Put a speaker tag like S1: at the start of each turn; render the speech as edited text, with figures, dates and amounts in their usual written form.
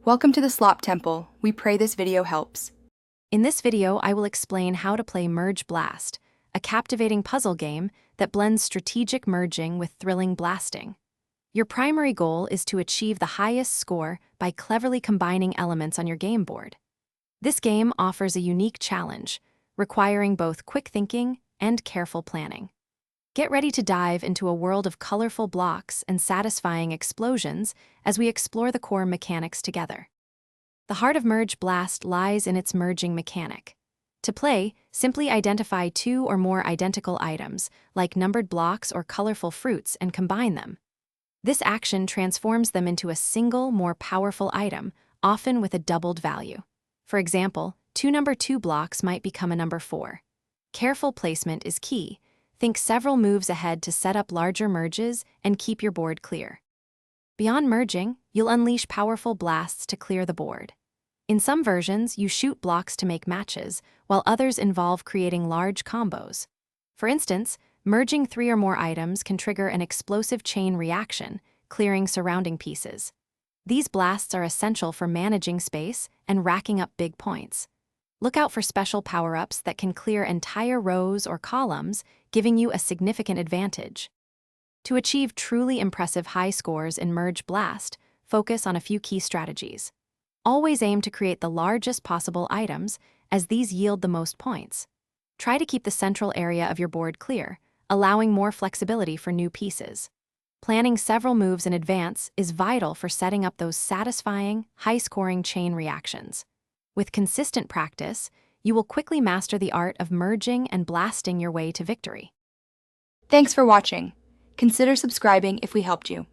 S1: Welcome to the Slop Temple. We pray this video helps.
S2: In this video, I will explain how to play Merge Blast, a captivating puzzle game that blends strategic merging with thrilling blasting. Your primary goal is to achieve the highest score by cleverly combining elements on your game board. This game offers a unique challenge, requiring both quick thinking and careful planning. Get ready to dive into a world of colorful blocks and satisfying explosions as we explore the core mechanics together. The heart of Merge Blast lies in its merging mechanic. To play, simply identify two or more identical items, like numbered blocks or colorful fruits, and combine them. This action transforms them into a single, more powerful item, often with a doubled value. For example, two number 2 blocks might become a number 4. Careful placement is key. Think several moves ahead to set up larger merges and keep your board clear. Beyond merging, you'll unleash powerful blasts to clear the board. In some versions, you shoot blocks to make matches, while others involve creating large combos. For instance, merging 3 or more items can trigger an explosive chain reaction, clearing surrounding pieces. These blasts are essential for managing space and racking up big points. Look out for special power-ups that can clear entire rows or columns, giving you a significant advantage. To achieve truly impressive high scores in Merge Blast, focus on a few key strategies. Always aim to create the largest possible items, as these yield the most points. Try to keep the central area of your board clear, allowing more flexibility for new pieces. Planning several moves in advance is vital for setting up those satisfying, high-scoring chain reactions. With consistent practice, you will quickly master the art of merging and blasting your way to victory.
S1: Thanks for watching. Consider subscribing if we helped you.